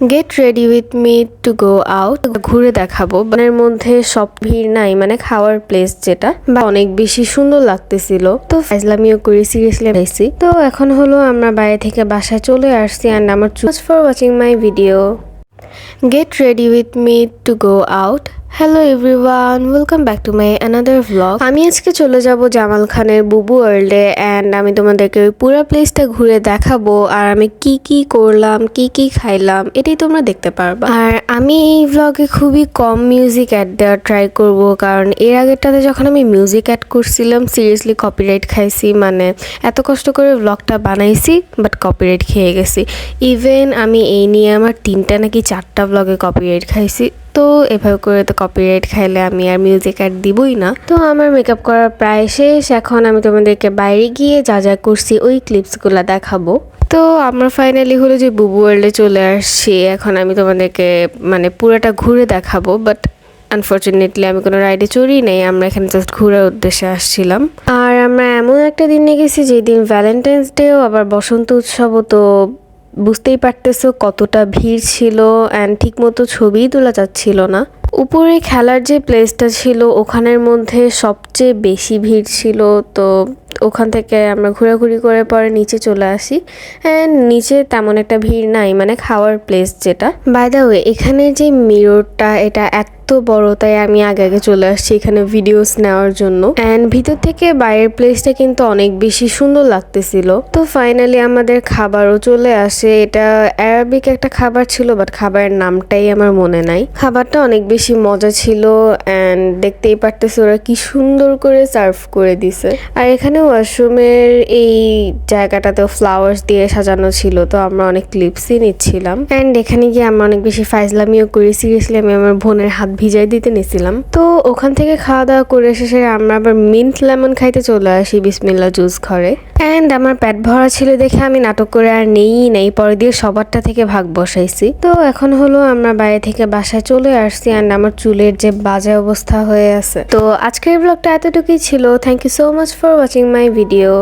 Get ready with me to go out. ঘুরে দেখাবো, বানের মধ্যে সব ভিড় নাই, মানে খাওয়ার প্লেস যেটা, বা অনেক বেশি সুন্দর লাগতেছিল। তো ফাইজলামিও করি, সিরিয়াসলি ভাইছি। তো এখন হলো আমরা বাইরে থেকে বাসায় চলে আসছি। অ্যান্ড আমার choose for watching my video. Get ready with me to go out. Hello everyone, welcome back to my another vlog. আমি আজকে চলে যাব জামাল খানের বুবু ওয়ার্ল্ডে। অ্যান্ড আমি তোমাদেরকে ওই পুরো প্লেসটা ঘুরে দেখাবো, আর আমি কি কি করলাম, কি কি খাইলাম, এটাই তোমরা দেখতে পারবা। আর আমি এই ভ্লগে খুবই কম মিউজিক অ্যাড দেওয়ার ট্রাই করব, কারণ এর আগেরটাতে যখন আমি মিউজিক অ্যাড করছিলাম সিরিয়াসলি কপিরাইট খাইছি। মানে এত কষ্ট করে ভ্লগটা বানাইছি, বাট কপিরাইট খেয়ে গেছি। ইভেন আমি এই নিয়ে আমার 3টা নাকি 4টা ভ্লগে কপিরাইট খাইছি। তো এভাবে করে তো কপিরাইট খাইলে আমি আর মিউজিক অ্যাড দিবই না। তো আমার মেকআপ করা প্রায় শেষ। এখন আমি তোমাদেরকে বাইরে গিয়ে যা যা করছি ওই ক্লিপসগুলো দেখাবো। তো আমরা ফাইনালি হলো যে বুবু ওয়ার্ল্ডে চলে আসছি। এখন আমি তোমাদেরকে মানে পুরোটা ঘুরে দেখাবো, বাট আনফর্চুনেটলি আমি কোনো রাইডে চড়ি নেই। আমরা এখানে জাস্ট ঘোরার উদ্দেশ্যে আসছিলাম। আর আমরা এমন একটা দিনে গেছি যেদিন ভ্যালেন্টাইন্স ডেও আবার বসন্ত উৎসবও। তো বুঝতেই পারতেছো কতটা ভিড় ছিল, অ্যান্ড ঠিক মতো ছবিই তোলা যাচ্ছিল না। উপরে খেলার যে প্লেসটা ছিল ওখানের মধ্যে সবচেয়ে বেশি ভিড় ছিল। তো ওখান থেকে আমরা ঘোরাঘুরি করে পরে নিচে চলে আসি। অ্যান্ড নিচে তেমন একটা ভিড় নাই, মানে খাওয়ার প্লেস যেটা। বাই দ্য ওয়ে, এখানে যে মিররটা এটা এত বড়, তাই আমি আগে আগে চলে আসছি এখানে ভিডিওস নেওয়ার জন্য। অ্যান্ড ভিতর থেকে বাইরের প্লেসটা কিন্তু অনেক বেশি সুন্দর লাগতেছিল। তো ফাইনালি আমাদের খাবারও চলে আসে। এটা অ্যারাবিক একটা খাবার ছিল, বাট খাবারের নামটাই আমার মনে নাই। খাবারটা অনেক বেশি মজা ছিল, অ্যান্ড দেখতেই পারতেছে ওরা কি সুন্দর করে সার্ভ করে দিছে। আর এখানে ওয়াশরুমের এই জায়গাটাতেও ফ্লাওয়ার্স দিয়ে সাজানো ছিল। তো আমরা অনেক ক্লিপসই নিচ্ছিলাম। অ্যান্ড এখানে গিয়ে আমরা অনেক বেশি ফাইজলামিও করি। সিরিয়াসলি আমি আমার বোনের হাত ভিজাই দিতে নিছিলাম। তো ওখান থেকে খাওয়া দাওয়া করে শেষে আমরা আবার মিন্ট লেমন খাইতে চলে আসি বিসমিল্লাহ জুস ঘরে। অ্যান্ড আমার পেট ভরা ছিল দেখে আমি নাটক করে আর নেই পরে দিয়ে সবারটা থেকে ভাগ বসাইছি। তো এখন হলো আমরা বাইরে থেকে বাসায় চলে আসছি। অ্যান্ড আমার চুলের যে বাজে অবস্থা হয়ে আছে। তো আজকের ব্লগটা এতটুকুই ছিল। Thank you so much for watching my video.